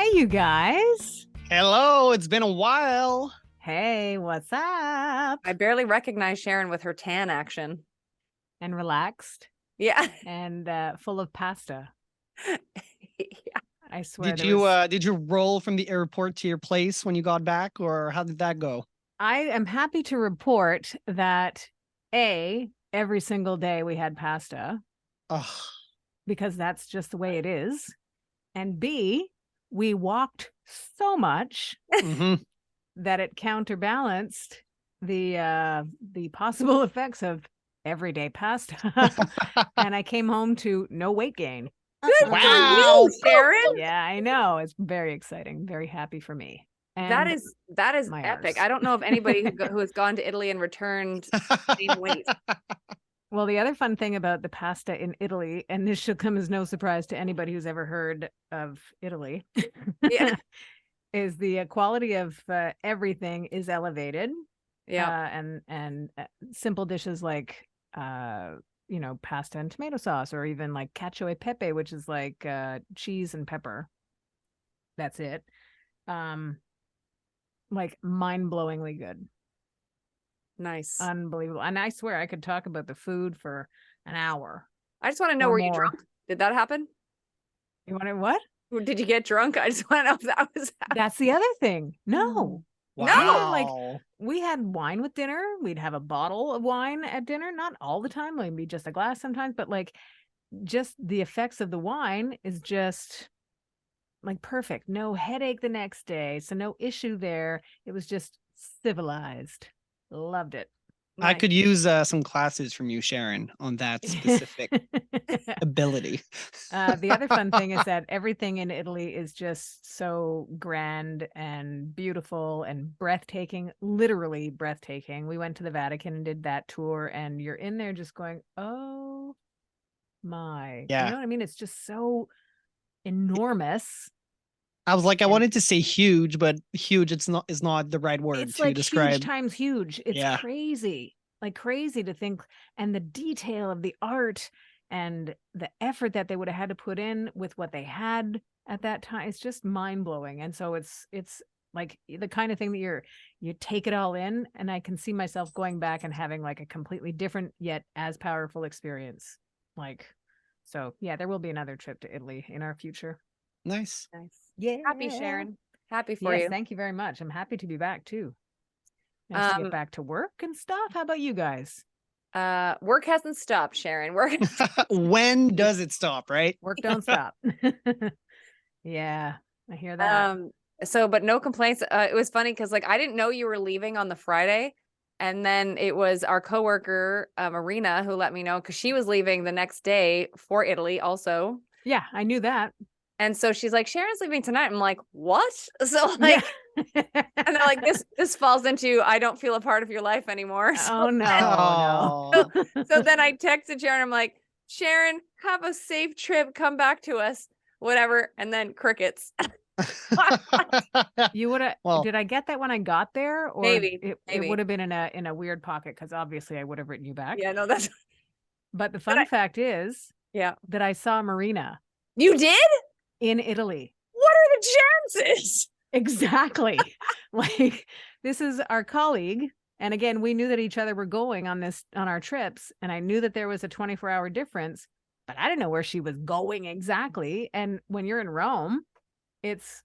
Hey, you guys. Hello, it's been a while. Hey, what's up? I barely recognize Sharon with her tan action. And relaxed Yeah. and full of pasta. Yeah. I swear. Did you roll from the airport to your place when you got back, or how did that go? I am happy to report that every single day we had pasta Ugh. because that's just the way it is. And B, we walked so much Mhm. that it counterbalanced the possible effects of everyday pasta. And I came home to no weight gain. Good for Wow. you, Sharon. Yeah, I know. It's very exciting. Very happy for me. That And is my epic. arse. I don't know of anybody who has gone to Italy and returned same weight. Well, the other fun thing about the pasta in Italy, and this should come as no surprise to anybody who's ever heard of Italy, Yeah. is the quality of everything is elevated. Yeah. And simple dishes like pasta and tomato sauce, or even like cacio e pepe, which is like cheese and pepper. That's it. Like mind-blowingly good. Nice. Unbelievable. And I swear I could talk about the food for an hour. I just want to know, or were you more. drunk? Did that happen? You want to what? Did you get drunk? I just want to know if that was That's the other thing. No. Wow. We had wine with dinner. We'd have a bottle of wine at dinner, not all the time, maybe just a glass sometimes, but like just the effects of the wine is just like perfect. No headache the next day. So no issue there. It was just civilized. Loved it. I nice. could use some classes from you, Sharon, on that specific ability. The other fun thing is that everything in Italy is just so grand and beautiful and breathtaking, literally breathtaking. We went to the Vatican and did that tour, and you're in there just going, oh my. Yeah. You know what I mean? It's just so enormous. I was like, I wanted to say huge, but huge is not the right word It's to like describe. huge times huge. It's Yeah. crazy. Like crazy to think, and the detail of the art and the effort that they would have had to put in with what they had at that time. It's just mind-blowing. And so it's like the kind of thing that you take it all in, and I can see myself going back and having like a completely different yet as powerful experience. So yeah, there will be another trip to Italy in our future. Nice. Yeah. Happy, Sharon. Happy for Yes, you. thank you very much. I'm happy to be back too. Nice to get back to work and stuff. How about you guys? Work hasn't stopped, Sharon. When does it stop, right? Work don't stop. Yeah, I hear that. But no complaints. It was funny because like I didn't know you were leaving on the Friday, and then it was our coworker Marina who let me know because she was leaving the next day for Italy also. Yeah, I knew that. And so she's like, Sharon's leaving tonight. I'm like, what? So like, yeah. and they're like, this falls into I don't feel a part of your life anymore. Oh no, Oh. So then I texted Sharon. I'm like, Sharon, have a safe trip. Come back to us, whatever. And then crickets. You would have. Well, did I get that when I got there, or Maybe. it would have been in a weird pocket? Because obviously I would have written you back. Yeah, no, that's. But the fun fact is, Yeah, that I saw Marina you did. in Italy. What are the chances? Exactly. Like, this is our colleague. And again, we knew that each other were going on our trips. And I knew that there was a 24-hour difference, but I didn't know where she was going exactly. And when you're in Rome, it's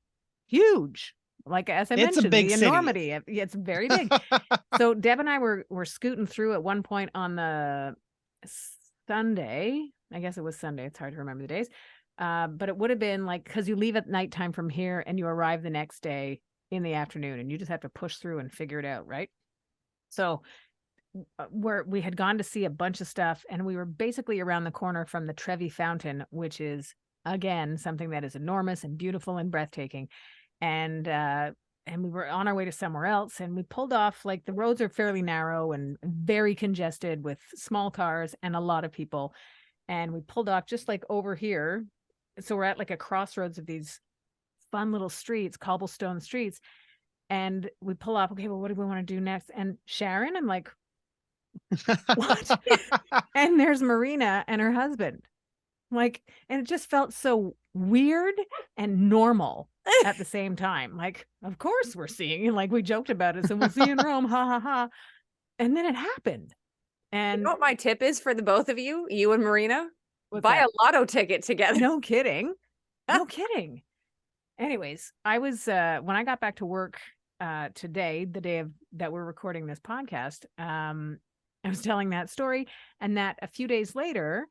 huge. Like, as I mentioned, big the city. enormity. It's very big. So Deb and I were scooting through at one point on the Sunday. I guess it was Sunday. It's hard to remember the days. But it would have been like, because you leave at nighttime from here and you arrive the next day in the afternoon, and you just have to push through and figure it out, right? So we had gone to see a bunch of stuff, and we were basically around the corner from the Trevi Fountain, which is again something that is enormous and beautiful and breathtaking. And we were on our way to somewhere else, and we pulled off. Like, the roads are fairly narrow and very congested with small cars and a lot of people. And we pulled off just like over here. So we're at like a crossroads of these fun little streets, cobblestone streets. And we pull off, okay, well, what do we want to do next? And Sharon, I'm like, what? And there's Marina and her husband. Like, and it just felt so weird and normal at the same time. Like, of course we're seeing, and like we joked about it. So we'll see you in Rome, ha ha ha. And then it happened. You And know what my tip is for the both of you, you and Marina? what's Buy that? a lotto ticket together. No kidding. No kidding. Anyways, I was when I got back to work today, the day of that we're recording this podcast, I was telling that story, and that a few days later,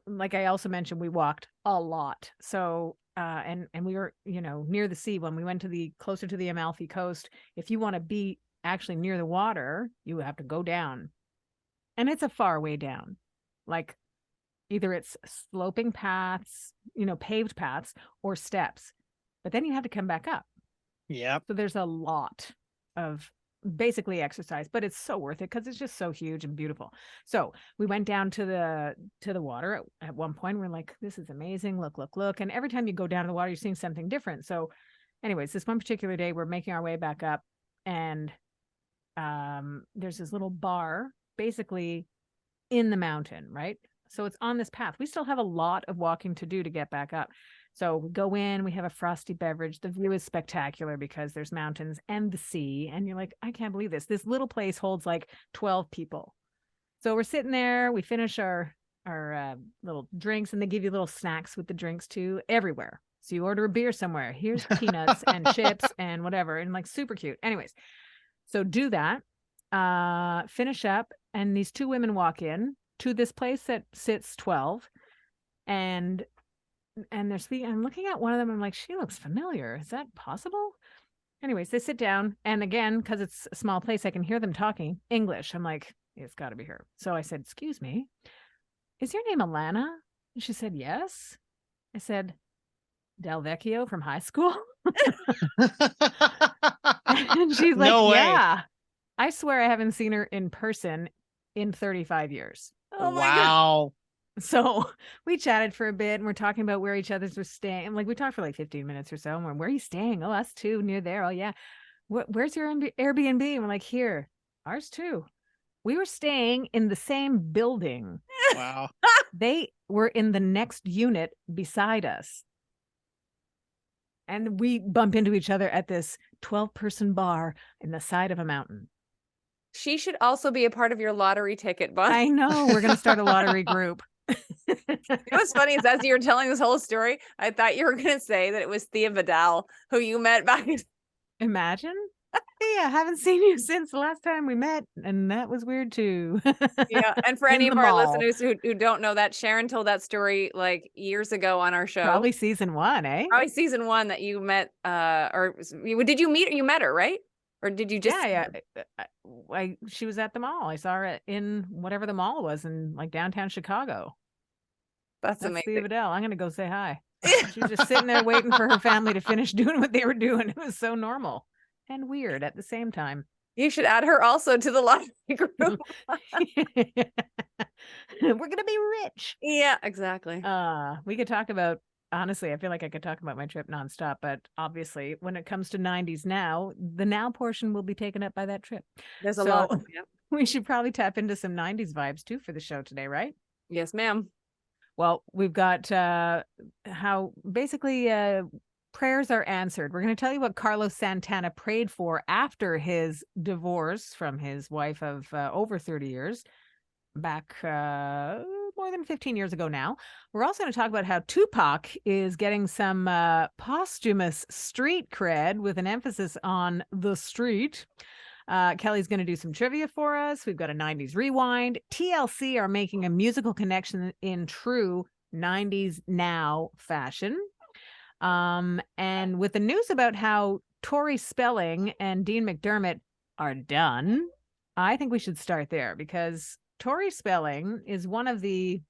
like I also mentioned, we walked a lot. So and we were, you know, near the sea when we went to the closer to the Amalfi Coast. If you want to be actually near the water, you have to go down. And it's a far way down. Like either it's sloping paths, you know, paved paths or steps. But then you have to come back up. Yep. So there's a lot of basically exercise, but it's so worth it because it's just so huge and beautiful. So we went down to the water at one point. We're like, this is amazing. Look. And every time you go down to the water, you're seeing something different. So anyways, this one particular day, we're making our way back up, and there's this little bar basically in the mountain, right? So it's on this path. We still have a lot of walking to do to get back up. So we go in, we have a frosty beverage. The view is spectacular because there's mountains and the sea. And you're like, I can't believe this. This little place holds like 12 people. So we're sitting there. We finish our little drinks, and they give you little snacks with the drinks too everywhere. So you order a beer somewhere. Here's peanuts and chips and whatever. And like super cute. Anyways, so do that, finish up. And these two women walk in to this place that sits 12. And they're speaking. I'm looking at one of them. I'm like, she looks familiar. Is that possible? Anyways, they sit down. And again, because it's a small place, I can hear them talking English. I'm like, it's got to be her. So I said, excuse me, is your name Alana? And she said, yes. I said, Del Vecchio from high school? And she's like, No way. yeah. I swear I haven't seen her in person in 35 years. Oh my God. Wow. So we chatted for a bit, and we're talking about where each other's were staying. And like we talked for like 15 minutes or so. And we're, where are you staying? Oh, us too, near there. Oh yeah. Where's your Airbnb? And we're like, here, ours too. We were staying in the same building. Wow. They were in the next unit beside us. And we bump into each other at this 12-person bar in the side of a mountain. She should also be a part of your lottery ticket, Bun. I know. We're going to start a lottery group. You know what's funny is as you were telling this whole story, I thought you were going to say that it was Thea Vidal who you met back in. Imagine. Hey, I haven't seen you since the last time we met, and that was weird too. Yeah, and for In any the of our mall. listeners who don't know that, Sharon told that story like years ago on our show. Probably season 1, eh? Probably season 1 that you met, or did you meet? You met her, right? Or did you just? Yeah. She was at the mall. I saw her in whatever the mall was in like downtown Chicago. That's Thea amazing. Vidal. I'm gonna go say hi. She was just sitting there waiting for her family to finish doing what they were doing. It was so normal and weird at the same time. You should add her also to the lottery group. We're gonna be rich. Yeah, exactly. We could talk about, honestly, I feel like I could talk about my trip nonstop, but obviously when it comes to 90s now, the now portion will be taken up by that trip. There's a lot. Yep. We should probably tap into some 90s vibes too for the show today, right? Yes, ma'am. Well, we've got how basically prayers are answered. We're going to tell you what Carlos Santana prayed for after his divorce from his wife of over 30 years back more than 15 years ago now. We're also going to talk about how Tupac is getting some posthumous street cred with an emphasis on the street. Kelly's going to do some trivia for us. We've got a 90s rewind. TLC are making a musical connection in true 90s now fashion. And with the news about how Tori Spelling and Dean McDermott are done, I think we should start there because Tori Spelling is one of the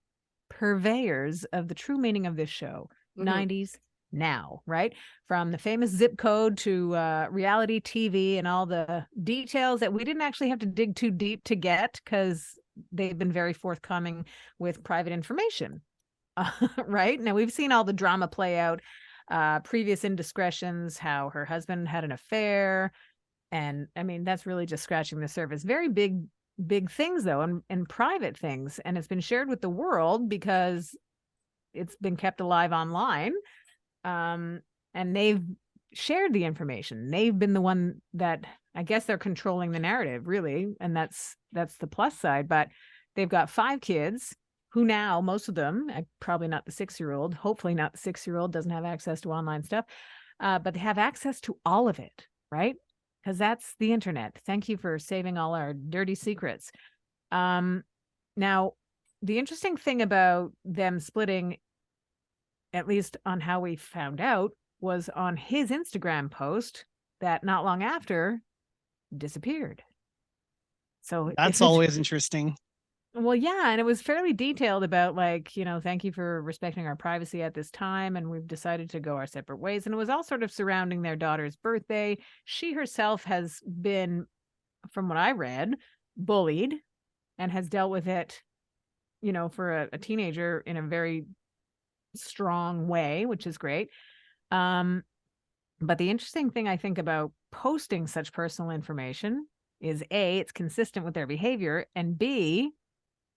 purveyors of the true meaning of this show. 90s now, right? From the famous zip code to reality TV and all the details that we didn't actually have to dig too deep to get because they've been very forthcoming with private information, right? Now, we've seen all the drama play out, previous indiscretions, how her husband had an affair. And I mean, that's really just scratching the surface. Very big things, though, and private things. And it's been shared with the world because it's been kept alive online. And they've shared the information. They've been the one that, I guess, they're controlling the narrative, really, and that's the plus side. But they've got 5 kids who now, most of them, probably not the 6-year-old, hopefully not the 6-year-old, doesn't have access to online stuff, but they have access to all of it, right? Because that's the internet. Thank you for saving all our dirty secrets. Now, the interesting thing about them splitting, at least on how we found out, was on his Instagram post that not long after disappeared. So That's always interesting. Well, yeah, and it was fairly detailed about, like, thank you for respecting our privacy at this time, and we've decided to go our separate ways. And it was all sort of surrounding their daughter's birthday. She herself has been, from what I read, bullied and has dealt with it, for a teenager in a very strong way, which is great. But the interesting thing I think about posting such personal information is A, it's consistent with their behavior, and B,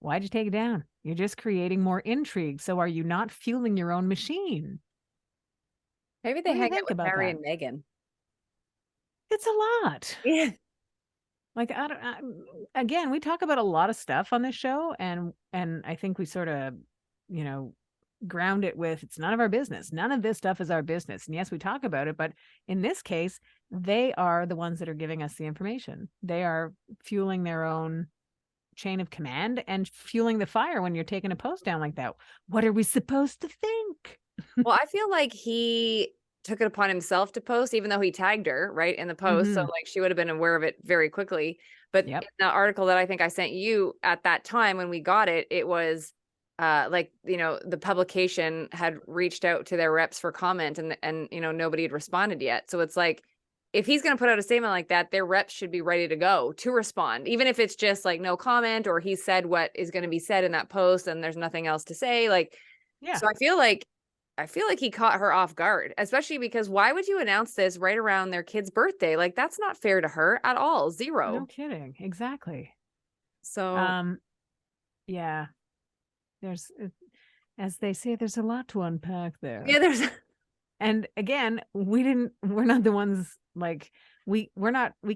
why'd you take it down? You're just creating more intrigue. So are you not fueling your own machine? Maybe they hang out with Harry and Meghan. It's a lot. Yeah. Like, again, we talk about a lot of stuff on this show, and I think we sort of, ground it with, it's none of our business. None of this stuff is our business. And yes, we talk about it, but in this case, they are the ones that are giving us the information. They are fueling their own chain of command and fueling the fire when you're taking a post down like that. What are we supposed to think? Well, I feel like he took it upon himself to post, even though he tagged her right in the post. So like she would have been aware of it very quickly. But in the article that I think I sent you at that time when we got it, it was the publication had reached out to their reps for comment, and nobody had responded yet. So it's like, if he's going to put out a statement like that, their reps should be ready to go to respond, even if it's just like no comment, or he said what is going to be said in that post and there's nothing else to say. So I feel like he caught her off guard, especially because why would you announce this right around their kid's birthday? Like, that's not fair to her at all. Zero. No kidding. Exactly. So, yeah. There's, as they say, there's a lot to unpack there. Yeah, and again, we're not the ones, like, we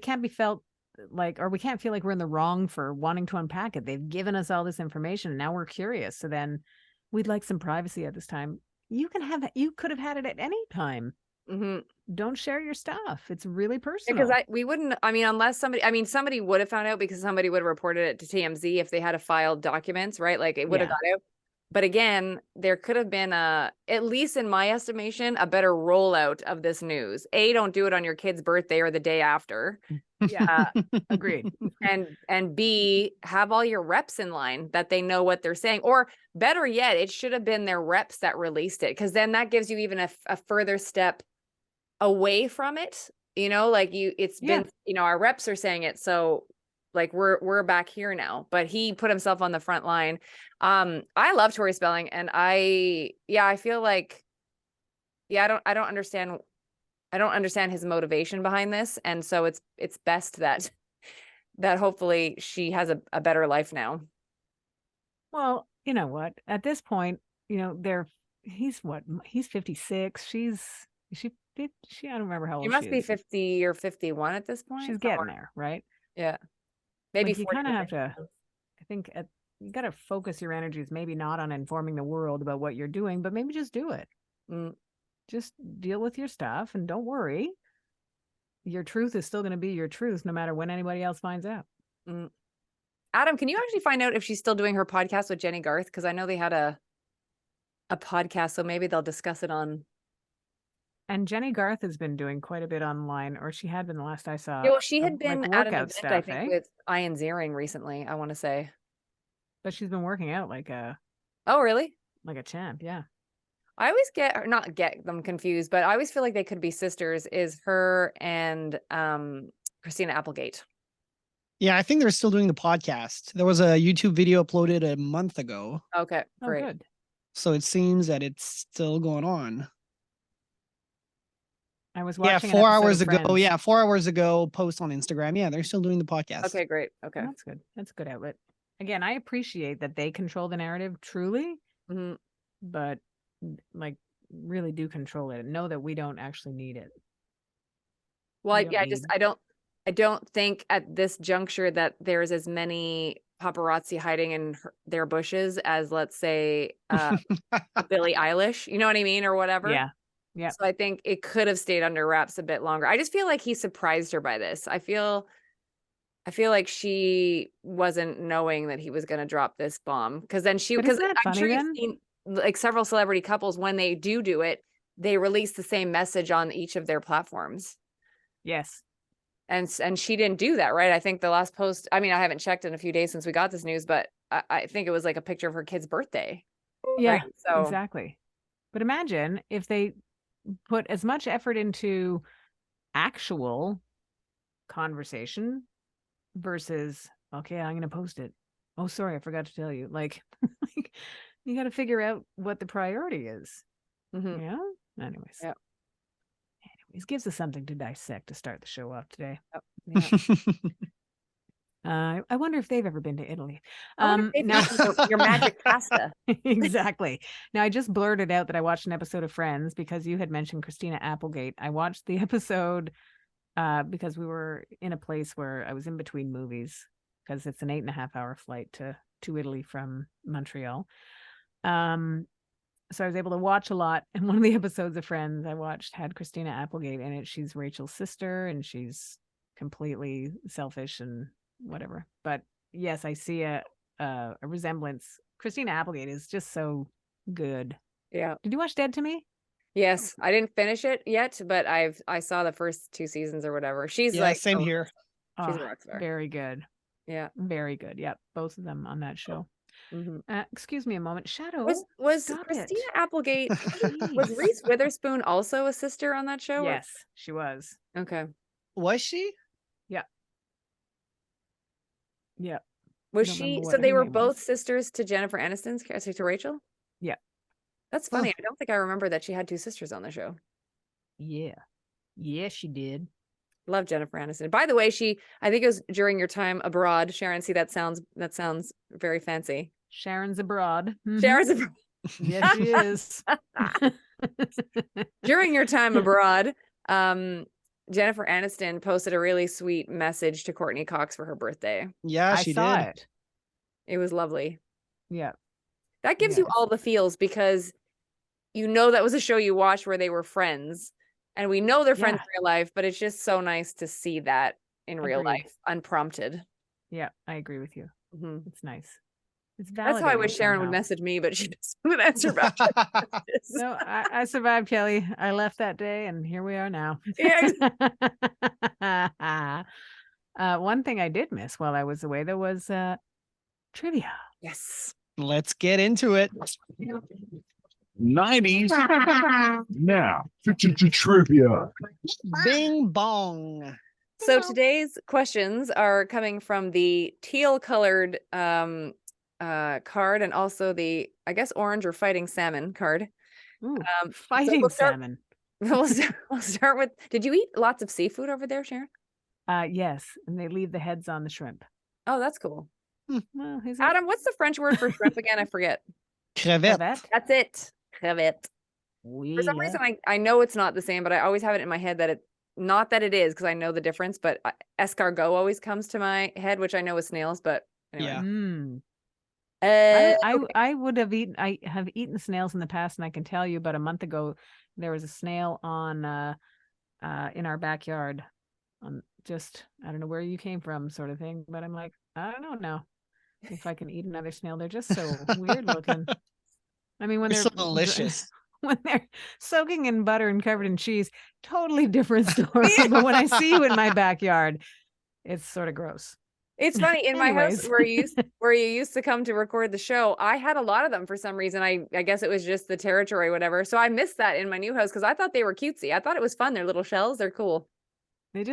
can't be felt like, or we can't feel like we're in the wrong for wanting to unpack it. They've given us all this information, and now we're curious. So then we'd like some privacy at this time. You could have had it at any time. Don't share your stuff. It's really personal. Because unless somebody would have found out, because somebody would have reported it to TMZ if they had filed documents, right? Like, it would have got out. But again, there could have been at least in my estimation, a better rollout of this news. A, don't do it on your kid's birthday or the day after. Yeah, agreed. And B, have all your reps in line that they know what they're saying. Or better yet, it should have been their reps that released it, because then that gives you even a further step away from it. It's been, our reps are saying it, so like we're back here now. But he put himself on the front line. I love Tori Spelling, and I feel like, I don't understand his motivation behind this, and so it's best that hopefully she has a better life now. Well, you know what? At this point, he's 56. Is she 50? I don't remember how old she must be 50 or 51 at this point. She's getting there, right? Yeah. Maybe you kind of have to, I think you got to focus your energies, maybe not on informing the world about what you're doing, but maybe just do it. Just deal with your stuff and don't worry. Your truth is still going to be your truth, no matter when anybody else finds out. Adam, can you actually find out if she's still doing her podcast with Jenny Garth? Because I know they had a podcast, so maybe they'll discuss it on. And Jenny Garth has been doing quite a bit online, or she had been the last I saw. Yeah, well, she had been at an event, stuff, I think, with Ian Ziering recently, I want to say. But she's been working out like a... Oh, really? Like a champ, yeah. I always not get them confused, but I always feel like they could be sisters, is her and Christina Applegate. Yeah, I think they're still doing the podcast. There was a YouTube video uploaded a month ago. Okay, great. Good. So it seems that it's still going on. I was watching 4 hours ago. Yeah, 4 hours ago, post on Instagram. Yeah, they're still doing the podcast. Okay, great. Okay. That's good. That's a good outlet. Again, I appreciate that they control the narrative truly, but like really do control it and know that we don't actually need it. Well, We don't need- I don't think at this juncture that there's as many paparazzi hiding in their bushes as, let's say, Billie Eilish, you know what I mean, or whatever. Yeah. Yeah. So I think it could have stayed under wraps a bit longer. I just feel like he surprised her by this. I feel like she wasn't knowing that he was going to drop this bomb, because then But isn't that I'm funny sure then? you've seen like several celebrity couples, when they do it, they release the same message on each of their platforms. Yes. And she didn't do that, right? I think the last post, I mean, I haven't checked in a few days since we got this news, but I think it was like a picture of her kid's birthday. Yeah, right? So exactly. But imagine if they put as much effort into actual conversation versus, okay, I'm going to post it. Oh, sorry, I forgot to tell you. Like you got to figure out what the priority is. mhm. Yeah. Anyways. Yep. Anyways, gives us something to dissect to start the show off today. Yeah. I wonder if they've ever been to Italy. I wonder if Now, they've eaten your magic pasta. exactly. Now, I just blurted out that I watched an episode of Friends because you had mentioned Christina Applegate. I watched the episode because we were in a place where I was in between movies, because it's an 8.5-hour flight to Italy from Montreal. So I was able to watch a lot. And one of the episodes of Friends I watched had Christina Applegate in it. She's Rachel's sister, and she's completely selfish and whatever. But yes, I see a resemblance. Christina Applegate is just so good. Yeah. Did you watch Dead to Me? Yes, I didn't finish it yet, but I saw the first 2 seasons or whatever. She's Yeah, like, same here. she's a Oh, rock star. very good. Yeah. Very good. Yep. Both of them on that show. Mhm. Excuse me a moment. Shadow. Was stop Christina it. Applegate, was Jeez. Reese Witherspoon also a sister on that show? or- Yes, she was. Okay. Was she? Yeah. Was don't she, remember so what they her were name both was. sisters to Jennifer Aniston's character, to Rachel? Yeah. That's funny. I don't think I remember that she had 2 sisters on the show. Yeah. Yeah, she did. Love Jennifer Aniston. By the way, I think it was during your time abroad. Sharon, see, that sounds very fancy. Sharon's abroad. Mhm. Sharon's abroad. Yes, she is. During your time abroad, Jennifer Aniston posted a really sweet message to Courtney Cox for her birthday. Yeah, I she saw did. it. It was lovely. Yeah. That gives you Yes. all the feels, because you know that was a show you watched where they were friends, and we know they're friends Yeah. in real life, but it's just so nice to see that in real Agreed. life, unprompted. Yeah, I agree with you. Mhm. It's nice. It's That's how I wish validating Sharon would somehow. message me, but she doesn't answer back. No, I survived, Kelly. I left that day, and here we are now. Yeah. One thing I did miss while I was away, though, was trivia. Yes. Let's get into it. 90s. Now, trivia. Bing bong. So today's questions are coming from the teal colored card, and also the, I guess, orange or fighting salmon card. Ooh, So fighting we'll start- salmon. We'll start with, did you eat lots of seafood over there, Sharon? Yes, and they leave the heads on the shrimp. Oh, that's cool. Well, is it Adam, what's the French word for shrimp again? I forget. Crevette. crevette? That's it. Crevette. Oui, For some yeah. reason, I know it's not the same, but I always have it in my head that not that it is, because I know the difference, but escargot always comes to my head, which I know is snails, but anyway. Yeah. Mm. Okay. I would have eaten. I have eaten snails in the past, and I can tell you, about a month ago, there was a snail on in our backyard. Just, I don't know where you came from, sort of thing. But I'm like, I don't know now if I can eat another snail. They're just so weird looking. I mean, when They're they're so delicious. when they're soaking in butter and covered in cheese, totally different story. But when I see you in my backyard, it's sort of gross. It's funny, in my house Anyways. where you used to come to record the show, I had a lot of them for some reason. I guess it was just the territory, whatever. So I missed that in my new house, because I thought they were cutesy. I thought it was fun. They're little shells. They're cool. They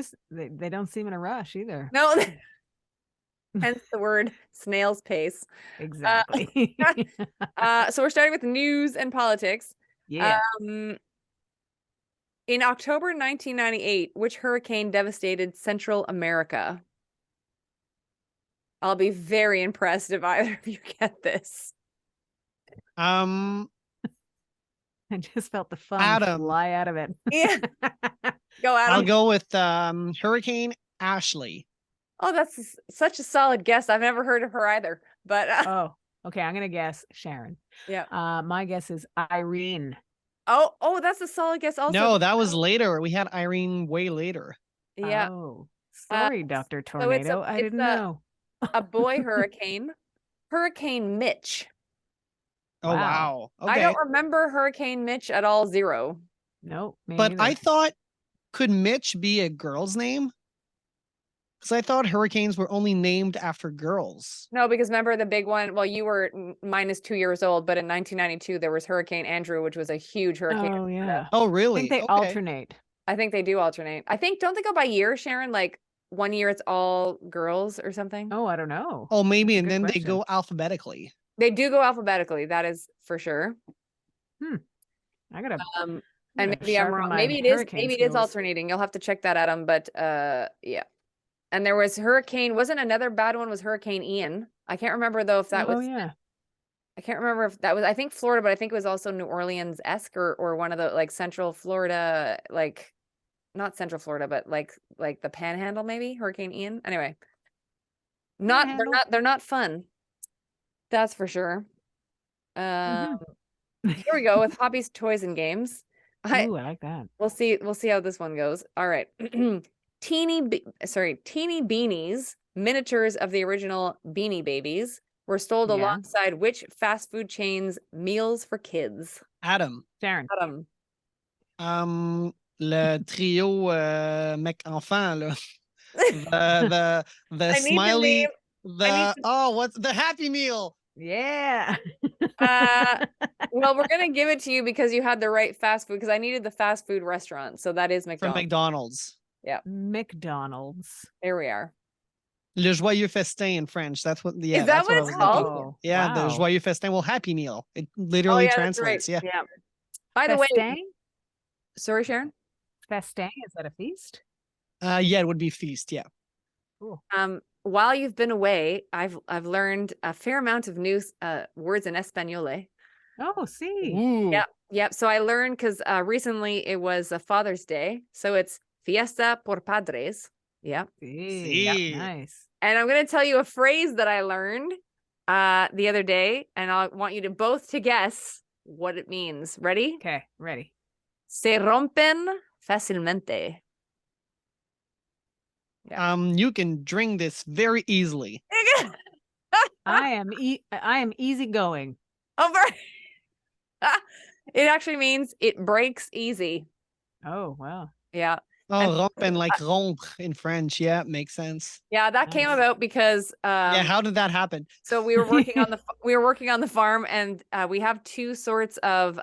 don't seem in a rush either. No, hence the word snail's pace. Exactly. So we're starting with news and politics. Yeah. In October 1998, which hurricane devastated Central America? I'll be very impressed if either of you get this. I just felt the fun Adam. fly out of it. Yeah. Go I'll Adam. go with Hurricane Ashley. Oh, that's such a solid guess. I've never heard of her either. But Oh, okay. I'm gonna guess Sharon. yeah. My guess is Irene. Oh, that's a solid guess also. No, that was later. We had Irene way later. Yeah. Oh, sorry, Dr. it's a- Tornado. I it's didn't a- know. A boy hurricane. Hurricane Mitch. Oh wow. I Okay. don't remember Hurricane Mitch at all. Zero. Nope. Me But neither. I thought, could Mitch be a girl's name? Because I thought hurricanes were only named after girls. No, because remember the big one. Well, you were minus 2 years old, but in 1992 there was Hurricane Andrew, which was a huge hurricane. Oh yeah. Oh I really? think they Okay. alternate. I think they do alternate. I think don't they go by year, Sharon? Like 1 year it's all girls or something. Oh, I don't know. Oh, maybe, That's a and good then they question. go alphabetically. They do go alphabetically. That is for sure. I gotta. And gotta maybe I'm sharpen wrong. my Maybe it is. hurricane Maybe it is skills. alternating. You'll have to check that, Adam. But yeah. And there was Hurricane. Wasn't another bad one? Was Hurricane Ian? I can't remember though if that Oh was. yeah. I can't remember if that was. I think Florida, but I think it was also New Orleans-esque or one of the like Central Florida, like not Central Florida, but like the Panhandle, maybe Hurricane Ian. Anyway, Panhandle. they're not fun. That's for sure. Mhm. Here we go with hobbies, toys, and games. Ooh, I like that. We'll see how this one goes. All right. Teeny beanies, miniatures of the original Beanie Babies, were sold Yeah. alongside which fast food chains Meals for Kids? Adam. Sharon. Adam. Le trio mec enfant là. The I need the smiley name. the what's the Happy Meal? Yeah. Well, we're gonna give it to you because you had the right fast food. Because I needed the fast food restaurant, so that is From McDonald's. McDonald's. McDonald's. There we are. Le Joyeux Festin in French. That's what. Yeah, Is that that's what I it's was looking called? for. Yeah, the Wow. Joyeux Festin. Well, Happy Meal. It Oh literally yeah, that's right. translates. Yeah. Yeah. By the way, Festin? sorry, Sharon. Festin, is that a feast? Yeah, it would be feast. Yeah. Cool. While you've been away, I've learned a fair amount of new words in Español. Oh, see. Ooh. Yep. So I learned because recently it was a Father's Day, so it's Fiesta por Padres. Yep. See. Yep, See. nice. And I'm gonna tell you a phrase that I learned the other day, and I want you to both to guess what it means. Ready? Okay, ready. Se rompen fácilmente. You can drink this very easily. I am easygoing. Over. It actually means it breaks easy. Oh, wow. Yeah. Oh, rompen like rompre in French. Yeah, makes sense. Yeah, that came Nice. about because Yeah, how did that happen? so we were working on the farm, and we have two sorts of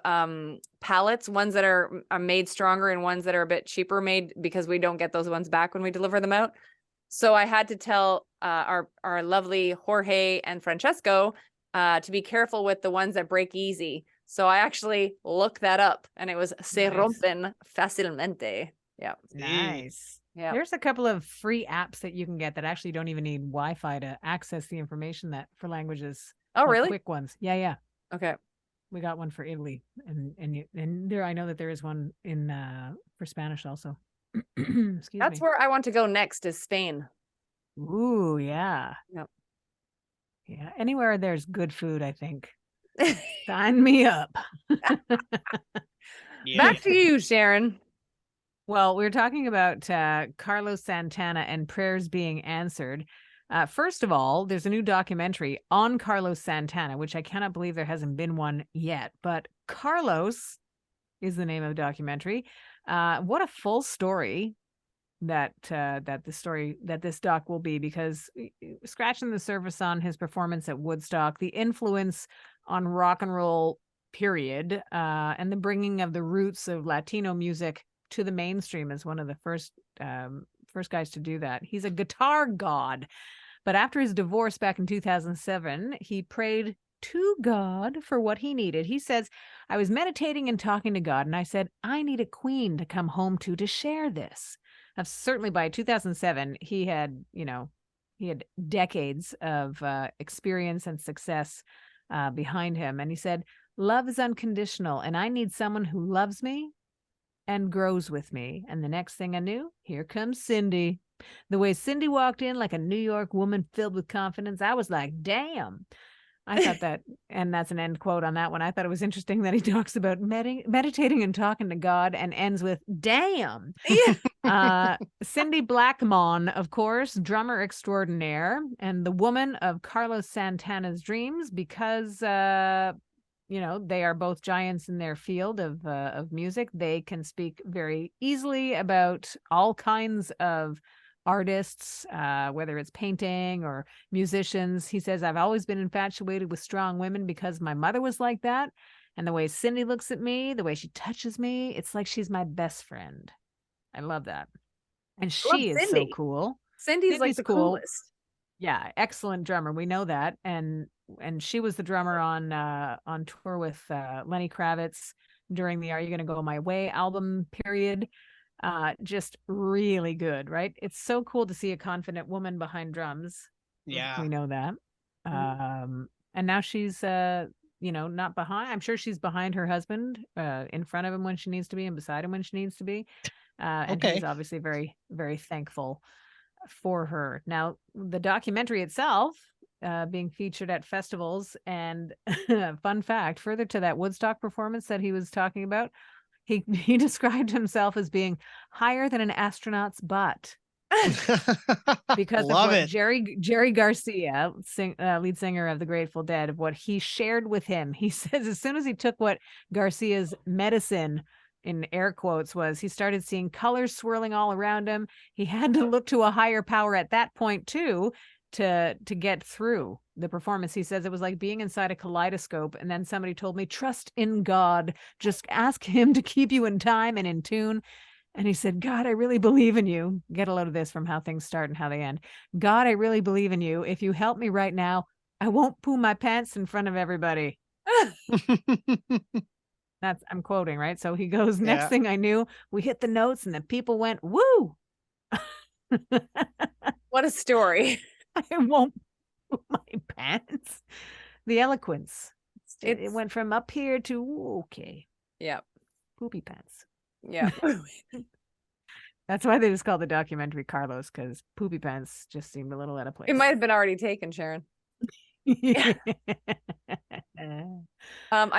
pallets, ones that are made stronger and ones that are a bit cheaper made because we don't get those ones back when we deliver them out. So I had to tell our lovely Jorge and Francesco to be careful with the ones that break easy. So I actually looked that up, and it was se Nice. rompen fácilmente. Yeah. Nice. Yeah. There's a couple of free apps that you can get that actually don't even need Wi-Fi to access the information that for languages. Oh, like really? Quick ones. Yeah. Okay. We got one for Italy, and there I know that there is one in for Spanish also. Excuse That's me. where I want to go next is Spain. Ooh, yeah. Yep. Yeah. Anywhere there's good food, I think. Sign me up. Back to you, Sharon. Well, we were talking about Carlos Santana and prayers being answered. First of all, there's a new documentary on Carlos Santana, which I cannot believe there hasn't been one yet. But Carlos is the name of the documentary. What a full story that this doc will be, because scratching the surface on his performance at Woodstock, the influence on rock and roll period, and the bringing of the roots of Latino music to the mainstream as one of the first guys to do that. He's a guitar god, but after his divorce back in 2007, he prayed to God for what he needed. He says, I was meditating and talking to God, and I said, I need a queen to come home to share this. Now, certainly by 2007, he had decades of experience and success behind him. And he said, Love is unconditional, and I need someone who loves me and grows with me. And the next thing I knew, here comes Cindy. The way Cindy walked in like a New York woman filled with confidence, I was like, damn. I thought that, and that's an end quote on that one. I thought it was interesting that he talks about meditating and talking to God and ends with, damn. Cindy Blackmon, of course, drummer extraordinaire, and the woman of Carlos Santana's dreams, because they are both giants in their field of music. They can speak very easily about all kinds of artists, whether it's painting or musicians. He says, I've always been infatuated with strong women because my mother was like that. And the way Cindy looks at me, the way she touches me, it's like she's my best friend. I love that. And she is so cool. Cindy's like the coolest. Yeah, excellent drummer. We know that. And she was the drummer on tour with Lenny Kravitz during the Are You Gonna Go My Way album period. Just really good, right? It's so cool to see a confident woman behind drums. Yeah. We know that. And now she's not behind. I'm sure she's behind her husband, in front of him when she needs to be and beside him when she needs to be. And he's obviously very, very thankful for her. Now, the documentary itself, being featured at festivals, and fun fact, further to that Woodstock performance that he was talking about, he described himself as being higher than an astronaut's butt because of what Jerry Garcia, lead singer of the Grateful Dead, of what he shared with him. He says as soon as he took what Garcia's medicine, in air quotes, was, he started seeing colors swirling all around him. He had to look to a higher power at that point too to get through the performance. He says it was like being inside a kaleidoscope, and then somebody told me, trust in God, just ask him to keep you in time and in tune. And he said, God, I really believe in you. Get a load of this from How Things Start and How They End. God, I really believe in you. If you help me right now, I won't poo my pants in front of everybody. I'm quoting, right? So he goes, next thing I knew, we hit the notes and the people went, woo. What a story. I won't poo my pants. The eloquence. It went from up here to, okay. Yep. Poopy pants. Yeah. That's why they just called the documentary Carlos, because poopy pants just seemed a little out of place. It might have been already taken, Sharon. I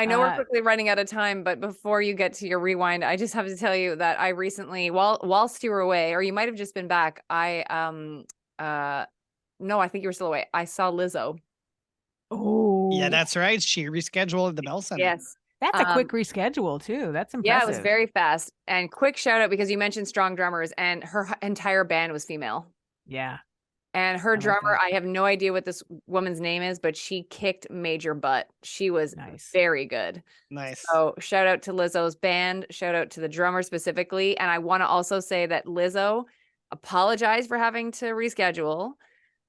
know we're quickly running out of time, but before you get to your rewind, I just have to tell you that I recently, whilst you were away, or you might have just been back, no, I think you were still away, I saw Lizzo. Oh, yeah, that's right. She rescheduled at the Bell Center. Yes. That's a quick reschedule too. That's impressive. Yeah, it was very fast. And quick shout out, because you mentioned strong drummers, and her entire band was female. Yeah. And her drummer, I have no idea what this woman's name is, but she kicked major butt. She was very good. Nice. So shout out to Lizzo's band. Shout out to the drummer specifically. And I want to also say that Lizzo apologized for having to reschedule.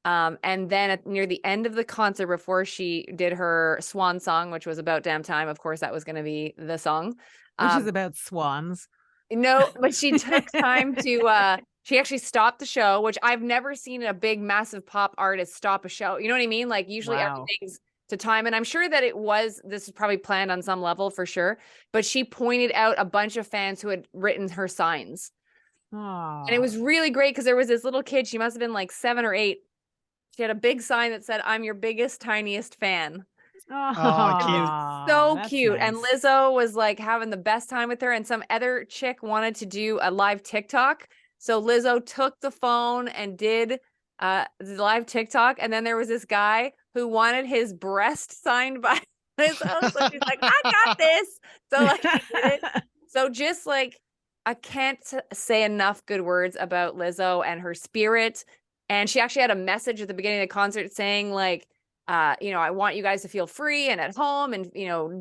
And then near the end of the concert, before she did her swan song, which was About Damn Time, of course, that was going to be the song. Which is about swans. No, but she took time to, she actually stopped the show, which I've never seen a big, massive pop artist stop a show. You know what I mean? Like usually everything's to time. And I'm sure that this is probably planned on some level for sure. But she pointed out a bunch of fans who had written her signs. Aww. And it was really great because there was this little kid. She must have been like 7 or 8. She had a big sign that said, I'm your biggest, tiniest fan. Oh, cute. So cute. Nice. And Lizzo was like having the best time with her. And some other chick wanted to do a live TikTok. So Lizzo took the phone and did the live TikTok. And then there was this guy who wanted his breast signed by Lizzo. So she's like, I got this. So like, he did it. So just like, I can't say enough good words about Lizzo and her spirit. And she actually had a message at the beginning of the concert saying like, I want you guys to feel free and at home and,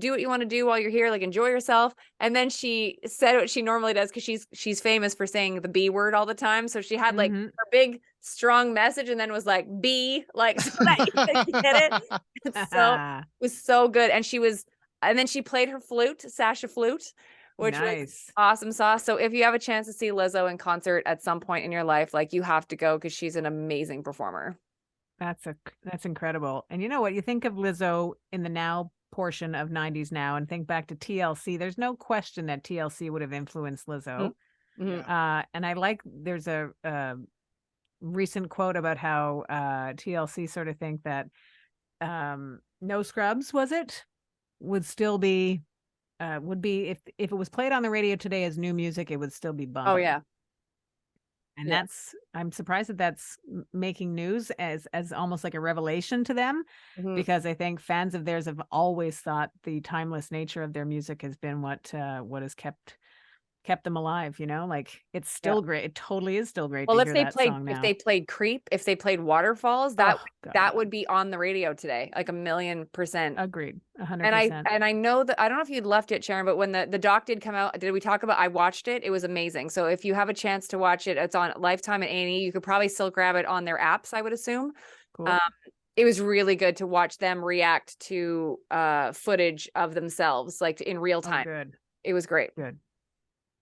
do what you want to do while you're here, like enjoy yourself. And then she said what she normally does, because she's famous for saying the B word all the time. So she had like her big, strong message and then was like, B, like, so that you could get it. So it was so good. And then she played her flute, Sasha flute, which was awesome sauce. So if you have a chance to see Lizzo in concert at some point in your life, like you have to go, because she's an amazing performer. That's incredible. And you know what? You think of Lizzo in the now portion of 90s now and think back to TLC, there's no question that TLC would have influenced Lizzo. Mhm. And I like, there's a recent quote about how TLC sort of think that No Scrubs, was it, would still be would be, if it was played on the radio today as new music, it would still be bumping. Oh yeah. And Yeah. I'm surprised that that's making news as almost like a revelation to them, Mhm. because I think fans of theirs have always thought the timeless nature of their music has been what has kept them alive, you know? Like, it's still great. It totally is still great Well, to if hear they that played song now. if they played Creep, if they played Waterfalls, that Oh, God, that yeah. would be on the radio today, like 1,000,000%. Agreed. 100%. And I know that, I don't know if you'd left it, Sharon, but when the doc did come out, did we talk about? I watched it. It was amazing. So if you have a chance to watch it, it's on Lifetime and A&E. You could probably still grab it on their apps, I would assume. Cool. It was really good to watch them react to footage of themselves, like in real time. Good. It was great. Good.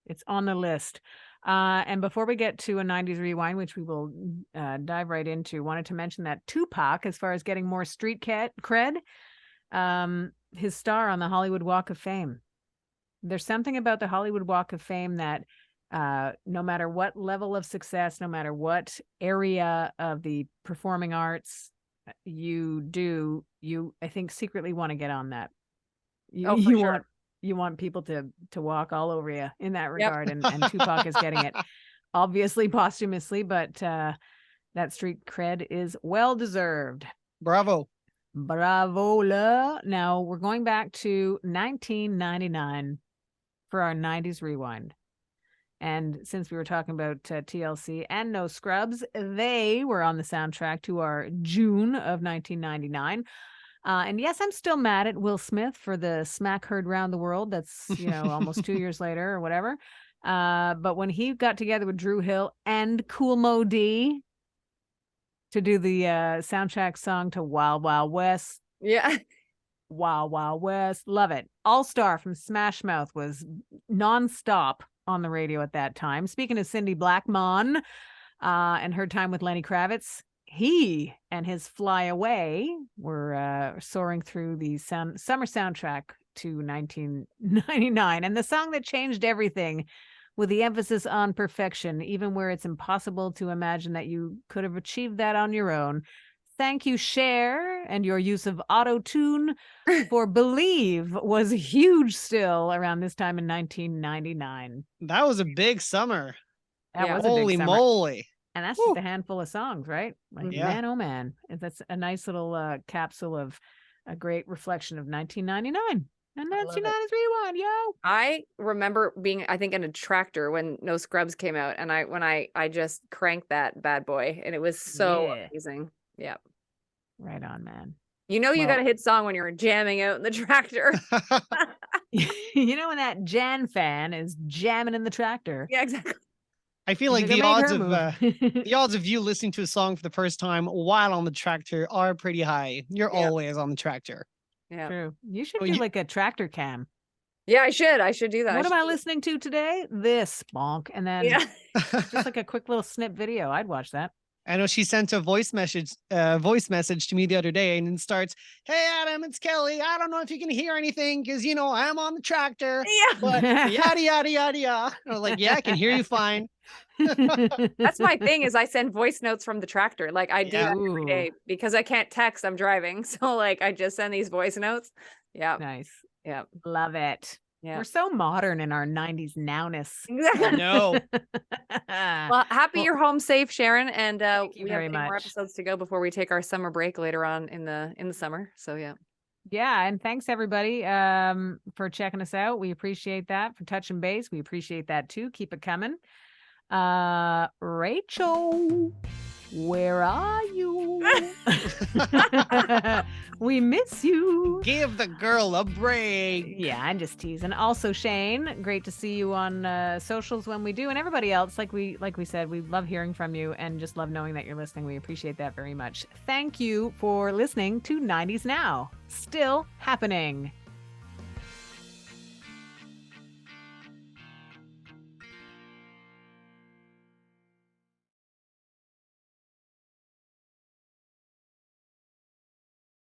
It's on the list. And before we get to a 90s rewind, which we will dive right into, wanted to mention that Tupac, as far as getting more street cred, his star on the Hollywood Walk of Fame. There's something about the Hollywood Walk of Fame that no matter what level of success, no matter what area of the performing arts you do, I think secretly want to get on that. You want people to walk all over you in that regard. And Tupac is getting it, obviously posthumously, but that street cred is well deserved. Bravo. Bravo. Now we're going back to 1999 for our 90s rewind. And since we were talking about TLC and No Scrubs, they were on the soundtrack to our June of 1999. And yes, I'm still mad at Will Smith for the smack heard round the world. That's, almost 2 years later or whatever. But when he got together with Drew Hill and Kool Moe Dee to do the soundtrack song to Wild Wild West. Yeah. Wild Wild West. Love it. All Star from Smash Mouth was nonstop on the radio at that time. Speaking of Cindy Blackmon and her time with Lenny Kravitz, he and his Fly Away were soaring through the summer soundtrack to 1999. And the song that changed everything, with the emphasis on perfection, even where it's impossible to imagine that you could have achieved that on your own. Thank you, Cher, and your use of auto-tune for Believe was huge still around this time in 1999. That was a big summer. That was Holy a big summer. moly. And that's just a handful of songs, right? Like, Yeah. man, oh man. That's a nice little capsule of a great reflection of 1999. And that's your 90s rewind, yo. I remember being, I think, in a tractor when No Scrubs came out, and I just cranked that bad boy, and it was so amazing. Yeah. Right on, man. You got a hit song when you're jamming out in the tractor. When that Jan fan is jamming in the tractor. Yeah, exactly. I feel like the odds of you listening to a song for the first time while on the tractor are pretty high. You're always on the tractor. Yeah. True. You should do like a tractor cam. Yeah, I should do that. What am I listening to today? This bonk. And then just like a quick little snip video. I'd watch that. I know she sent a voice message to me the other day, and it starts, "Hey Adam, it's Kelly. I don't know if you can hear anything because I'm on the tractor." Yeah. But yada yada yada yada. I was like, "Yeah, I can hear you fine." That's my thing, is I send voice notes from the tractor. Like I do that every day because I can't text. I'm driving, so like I just send these voice notes. Yeah. Nice. Yeah. Love it. Yeah. We're so modern in our 90s nowness. No. Well, you're home safe, Sharon, and we have 8 more much. episodes to go before we take our summer break later on in the summer. So yeah, and thanks everybody for checking us out. We appreciate that. For touching base, we appreciate that too. Keep it coming. Rachel, where are you? We miss you. Give the girl a break. Yeah, I'm just teasing. Also, Shane, great to see you on socials when we do, and everybody else. Like we said, we love hearing from you and just love knowing that you're listening. We appreciate that very much. Thank you for listening to 90s Now. Still happening.